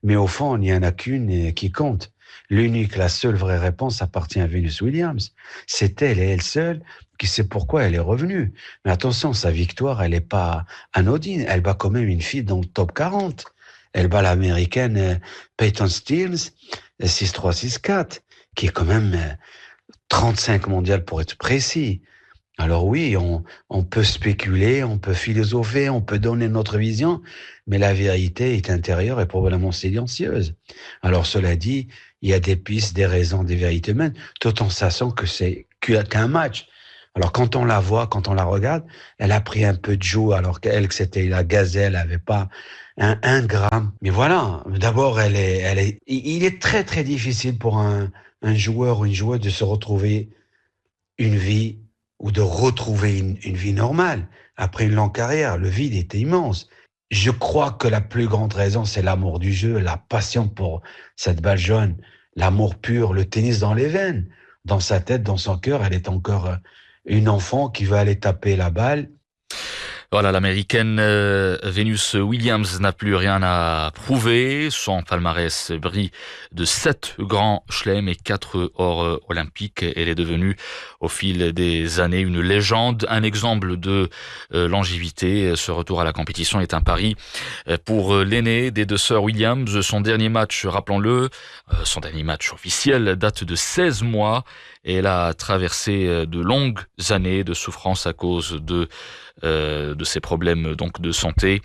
[SPEAKER 7] Mais au fond, il n'y en a qu'une qui compte. la seule vraie réponse appartient à Venus Williams. C'est elle et elle seule qui sait pourquoi elle est revenue. Mais attention, sa victoire, elle n'est pas anodine. Elle bat quand même une fille dans le top 40. Elle bat l'américaine Peyton Steele, 6-3, 6-4, qui est quand même 35 mondial pour être précis. Alors oui, on peut spéculer, on peut philosopher, on peut donner notre vision, mais la vérité est intérieure et probablement silencieuse. Alors cela dit, il y a des pistes, des raisons, des vérités humaines, tout en sachant que c'est qu'un match. Alors quand on la voit, quand on la regarde, elle a pris un peu de joue alors qu'elle, que c'était la gazelle, elle n'avait pas un gramme. Mais voilà, d'abord, il est très très difficile pour un joueur ou une joueuse de se retrouver une vie ou de retrouver une vie normale après une longue carrière. Le vide était immense. Je crois que la plus grande raison, c'est l'amour du jeu, la passion pour cette balle jaune, l'amour pur, le tennis dans les veines. Dans sa tête, dans son cœur, elle est encore une enfant qui veut aller taper la balle.
[SPEAKER 3] Voilà, l'américaine Venus Williams n'a plus rien à prouver. Son palmarès brille de 7 grands chelems et 4 or olympiques. Elle est devenue au fil des années une légende, un exemple de longévité. Ce retour à la compétition est un pari pour l'aîné des deux sœurs Williams. Son dernier match, rappelons-le, son dernier match officiel date de 16 mois. Et elle a traversé de longues années de souffrance à cause de ses problèmes donc de santé.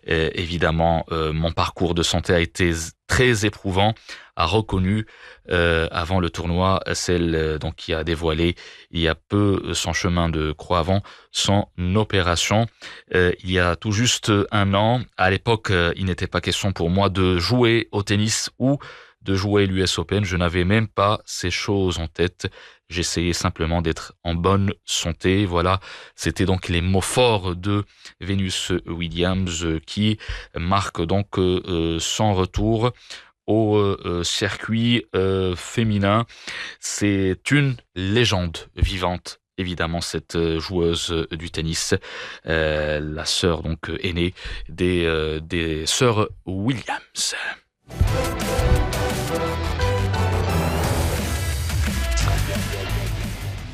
[SPEAKER 3] Évidemment, mon parcours de santé a été très éprouvant, a reconnu avant le tournoi celle donc qui a dévoilé il y a peu son chemin de croix avant son opération. Il y a tout juste un an, à l'époque, il n'était pas question pour moi de jouer au tennis ou de jouer l'US Open. Je n'avais même pas ces choses en tête. J'essayais simplement d'être en bonne santé. Voilà, c'était donc les mots forts de Venus Williams qui marque donc son retour au circuit féminin. C'est une légende vivante. Évidemment, cette joueuse du tennis, la sœur donc aînée des sœurs Williams.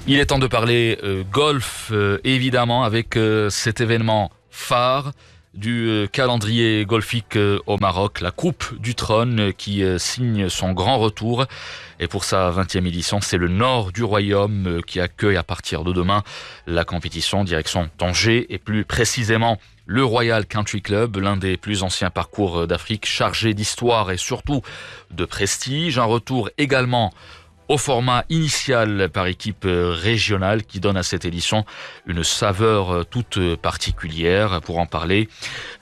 [SPEAKER 3] Il est temps de parler golf, évidemment, avec cet événement phare du calendrier golfique au Maroc, la Coupe du Trône qui signe son grand retour. Et pour sa 20e édition, c'est le nord du royaume qui accueille à partir de demain la compétition direction Tanger et plus précisément le Royal Country Club, l'un des plus anciens parcours d'Afrique, chargé d'histoire et surtout de prestige. Un retour également au format initial par équipe régionale qui donne à cette édition une saveur toute particulière. Pour en parler,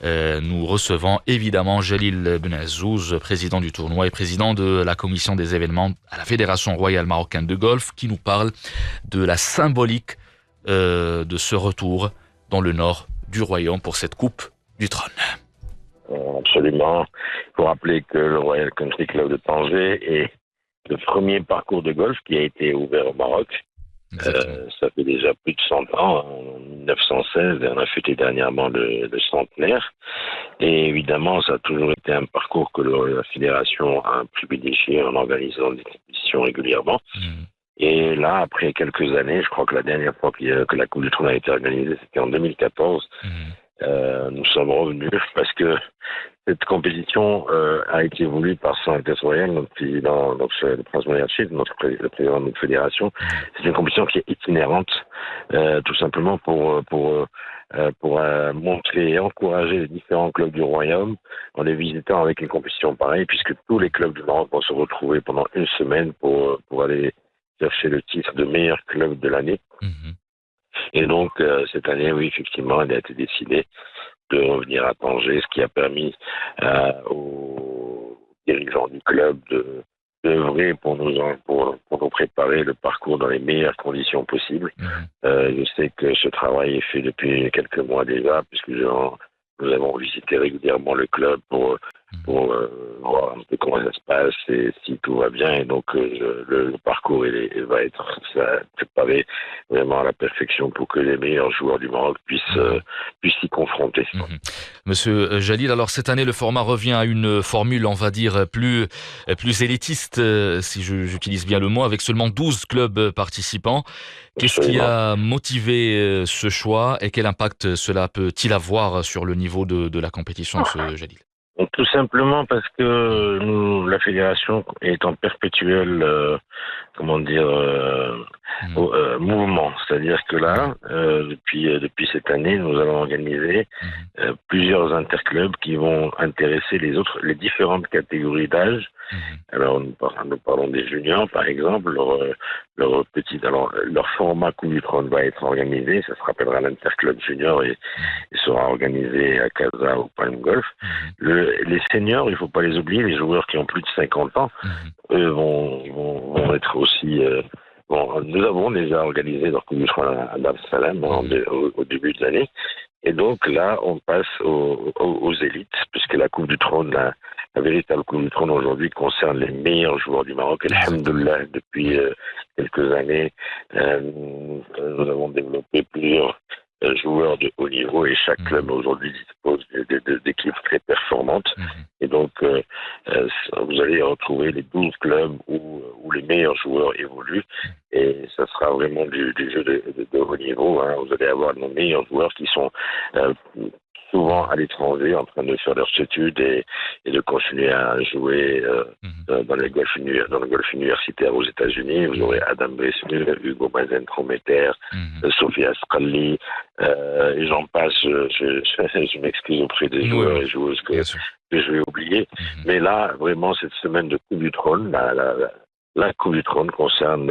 [SPEAKER 3] nous recevons évidemment Jalil Benazouz, président du tournoi et président de la commission des événements à la Fédération royale marocaine de golf, qui nous parle de la symbolique de ce retour dans le nord du royaume pour cette Coupe du Trône.
[SPEAKER 8] Absolument. Il faut rappeler que le Royal Country Club de Tanger est le premier parcours de golf qui a été ouvert au Maroc. Ça fait déjà plus de 100 ans, en 1916, et on a fêté dernièrement le centenaire. Et évidemment, ça a toujours été un parcours que la fédération a privilégié en organisant des compétitions régulièrement. Et là, après quelques années, je crois que la dernière fois que la Coupe du Trône a été organisée, c'était en 2014. Nous sommes revenus parce que cette compétition a été voulue par Son Altesse Royale, notre président, donc le prince Mohammed VI, le président de notre fédération. C'est une compétition qui est itinérante, tout simplement pour montrer et encourager les différents clubs du royaume en les visitant avec une compétition pareille, puisque tous les clubs du Maroc vont se retrouver pendant une semaine pour aller chercher le titre de meilleur club de l'année. Et donc, cette année, oui, effectivement, il a été décidé de revenir à Tanger, ce qui a permis aux dirigeants du club d'œuvrer pour nous préparer le parcours dans les meilleures conditions possibles. Je sais que ce travail est fait depuis quelques mois déjà, puisque nous avons visité régulièrement le club pour pour voir un peu comment ça se passe et si tout va bien. Et donc le parcours va être préparé vraiment à la perfection pour que les meilleurs joueurs du Maroc puissent s'y confronter.
[SPEAKER 3] Monsieur Jalil, alors cette année le format revient à une formule, on va dire, plus élitiste, si j'utilise bien le mot, avec seulement 12 clubs participants. Qu'est-ce qui a motivé ce choix et quel impact cela peut-il avoir sur le niveau de la compétition, monsieur Jalil?
[SPEAKER 8] Donc, tout simplement parce que nous, la fédération est en perpétuel, mouvement. C'est-à-dire que là, depuis cette année, nous allons organiser plusieurs interclubs qui vont intéresser les différentes catégories d'âge. Alors, nous parlons des juniors, par exemple. Leur format Coupe du Trône va être organisé. Ça se rappellera l'interclub junior et sera organisé à Casa au Palm Golf. Les seniors, il ne faut pas les oublier, les joueurs qui ont plus de 50 ans, eux vont être aussi... nous avons déjà organisé leur Coupe du Trône à Dar es Salaam au début de l'année. Et donc là, on passe aux élites, puisque la Coupe du Trône, la véritable Coupe du Trône aujourd'hui concerne les meilleurs joueurs du Maroc. Et alhamdoulilah, depuis quelques années, nous avons développé plusieurs joueurs de haut niveau et chaque club aujourd'hui dispose d'équipes très performantes. Et donc, vous allez retrouver les 12 clubs où les meilleurs joueurs évoluent et ça sera vraiment du jeu de haut niveau. Vous allez avoir nos meilleurs joueurs qui sont souvent à l'étranger en train de faire leurs études et de continuer à jouer dans le golf universitaire aux États-Unis. Vous aurez Adam Bresmur, Hugo Mazen Prometer, Sophia Skalli, et j'en passe. Je m'excuse auprès des joueurs et joueuses que je vais oublier. Mais là, vraiment, cette semaine de Coupe du Trône, la Coupe du Trône concerne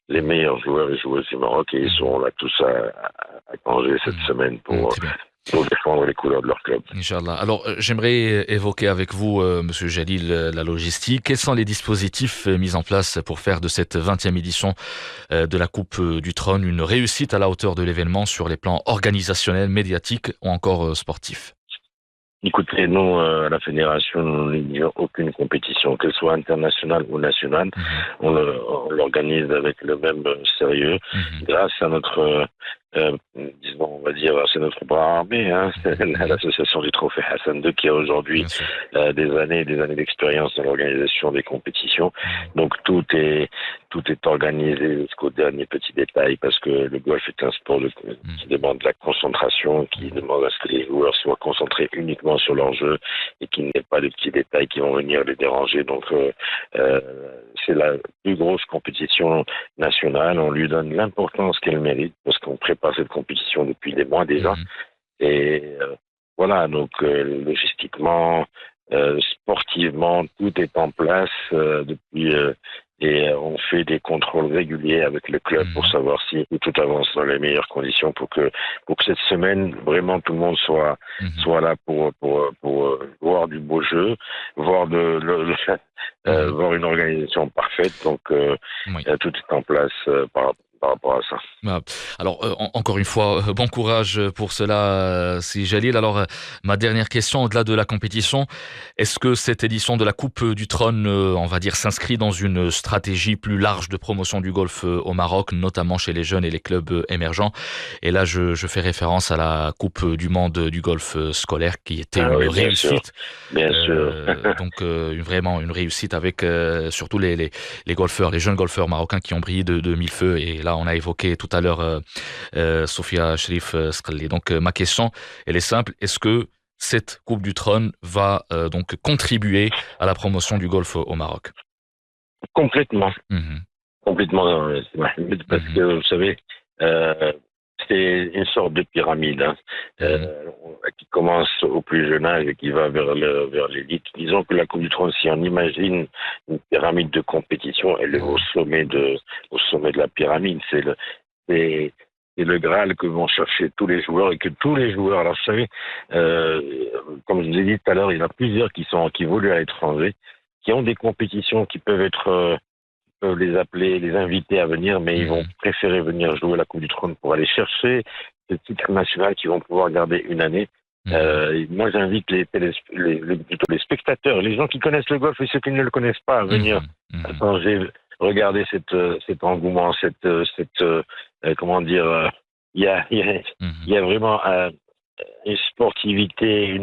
[SPEAKER 8] les meilleurs joueurs et joueuses du Maroc et ils seront là tous à Tanger cette semaine pour défendre les couleurs de leur club.
[SPEAKER 3] Inch'Allah. Alors, j'aimerais évoquer avec vous, Monsieur Jalil, la logistique. Quels sont les dispositifs mis en place pour faire de cette 20e édition de la Coupe du Trône une réussite à la hauteur de l'événement sur les plans organisationnels, médiatiques ou encore sportifs?
[SPEAKER 8] Écoutez, nous, à la Fédération, nous n'ignorons aucune compétition, qu'elle soit internationale ou nationale. On l'organise avec le même sérieux, grâce à notre, disons, on va dire, c'est notre bras armé, c'est l'association du Trophée Hassan II qui a aujourd'hui des années d'expérience dans l'organisation des compétitions. Donc tout est organisé jusqu'au dernier petit détail parce que le golf est un sport qui demande de la concentration, qui demande à ce que les joueurs soient concentrés uniquement sur leur jeu et qu'il n'y ait pas de petits détails qui vont venir les déranger. Donc c'est la plus grosse compétition nationale. On lui donne l'importance qu'elle mérite parce qu'on prépare cette compétition depuis des mois déjà. Et voilà, donc logistiquement, sportivement, tout est en place depuis... et on fait des contrôles réguliers avec le club pour savoir si tout avance dans les meilleures conditions pour que cette semaine, vraiment, tout le monde soit là pour voir du beau jeu, voir voir une organisation parfaite. Donc, tout est en place par rapport à ça.
[SPEAKER 3] Alors, encore une fois, bon courage pour cela, si Jalil. Alors, ma dernière question, au-delà de la compétition, est-ce que cette édition de la Coupe du Trône, on va dire, s'inscrit dans une stratégie plus large de promotion du golf au Maroc, notamment chez les jeunes et les clubs émergents? Et là, je fais référence à la Coupe du Monde du golf scolaire, qui était une réussite.
[SPEAKER 8] Bien sûr.
[SPEAKER 3] Donc, vraiment une réussite avec surtout les golfeurs, les jeunes golfeurs marocains qui ont brillé de mille feux. Et là, on a évoqué tout à l'heure Sophia Cherif Skalli. Donc, ma question, elle est simple. Est-ce que cette Coupe du Trône va donc contribuer à la promotion du golf au Maroc?
[SPEAKER 8] Complètement. Complètement, Mohamed, parce que, vous savez, c'est une sorte de pyramide qui commence au plus jeune âge et qui va vers l'élite. Disons que la Coupe du Trône, si on imagine une pyramide de compétition, elle est au sommet de la pyramide. C'est le Graal que vont chercher tous les joueurs et que tous les joueurs, alors vous savez, comme je vous ai dit tout à l'heure, il y en a plusieurs qui évoluent à l'étranger, qui ont des compétitions qui peuvent les appeler, les inviter à venir, mais ils vont préférer venir jouer la Coupe du Trône pour aller chercher ce titre national qu'ils vont pouvoir garder une année Moi, j'invite plutôt les spectateurs, les gens qui connaissent le golf et ceux qui ne le connaissent pas à venir à Tanger, regarder cet engouement, comment dire, il y a vraiment une sportivité,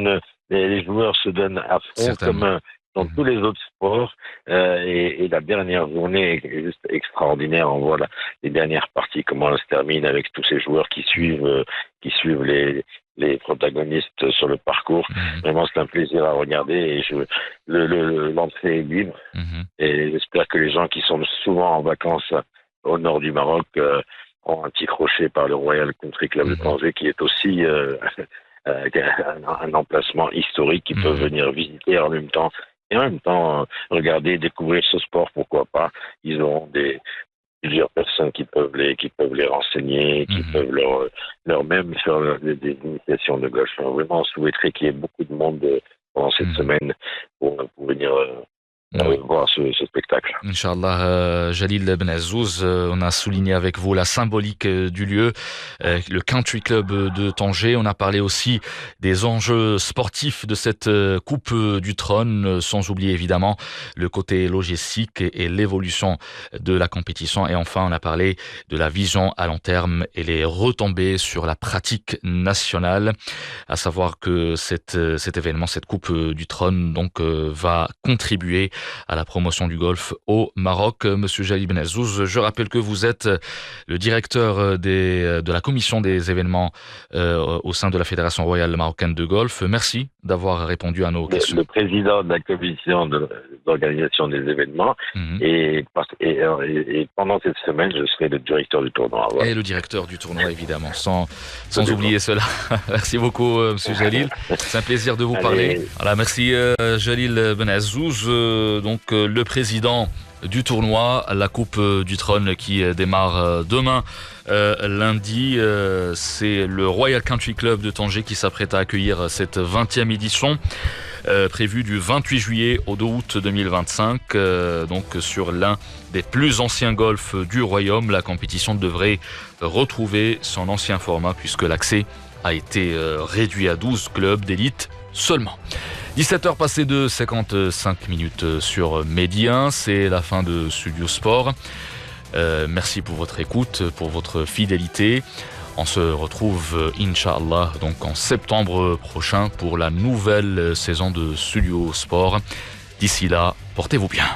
[SPEAKER 8] les joueurs se donnent à fond comme dans tous les autres sports, et la dernière journée est juste extraordinaire. On voit les dernières parties, comment elles se terminent avec tous ces joueurs qui suivent les protagonistes sur le parcours. Vraiment, c'est un plaisir à regarder, et l'entrée est libre. Et j'espère que les gens qui sont souvent en vacances au nord du Maroc ont un petit crochet par le Royal Country Club de Tanger, qui est aussi un emplacement historique qu'ils peuvent venir visiter en même temps. Et en même temps, regarder, découvrir ce sport, pourquoi pas. Ils auront plusieurs personnes qui peuvent les renseigner, qui peuvent leur même faire des initiations de golf. Vraiment, on souhaiterait qu'il y ait beaucoup de monde pendant cette semaine pour venir voir ce spectacle.
[SPEAKER 3] Inch'Allah, Jalil Ben Azzouz, on a souligné avec vous la symbolique du lieu, le Country Club de Tanger. On a parlé aussi des enjeux sportifs de cette Coupe du Trône, sans oublier évidemment le côté logistique et l'évolution de la compétition. Et enfin, on a parlé de la vision à long terme et les retombées sur la pratique nationale. À savoir que cet événement, cette Coupe du Trône, donc, va contribuer à la promotion du golf au Maroc. Monsieur Jalil Ben Azzouz, je rappelle que vous êtes le directeur de la commission des événements au sein de la Fédération royale marocaine de golf. Merci d'avoir répondu à nos questions.
[SPEAKER 8] Le président de la commission d'organisation des événements, et pendant cette semaine, je serai le directeur du tournoi. Voilà.
[SPEAKER 3] Et le directeur du tournoi, évidemment, sans oublier cela. Merci beaucoup, monsieur Jalil. C'est un plaisir de vous parler. Voilà, merci Jalil Ben Azzouz, donc le président du tournoi, la Coupe du Trône qui démarre demain. Lundi, c'est le Royal Country Club de Tanger qui s'apprête à accueillir cette 20e édition, prévue du 28 juillet au 2 août 2025, donc sur l'un des plus anciens golfs du royaume. La compétition devrait retrouver son ancien format puisque l'accès a été réduit à 12 clubs d'élite seulement. 17h passées de 55 minutes sur Medi 1, c'est la fin de Studio Sport. Merci pour votre écoute, pour votre fidélité. On se retrouve, Inch'Allah, donc en septembre prochain pour la nouvelle saison de Studio Sport. D'ici là, portez-vous bien.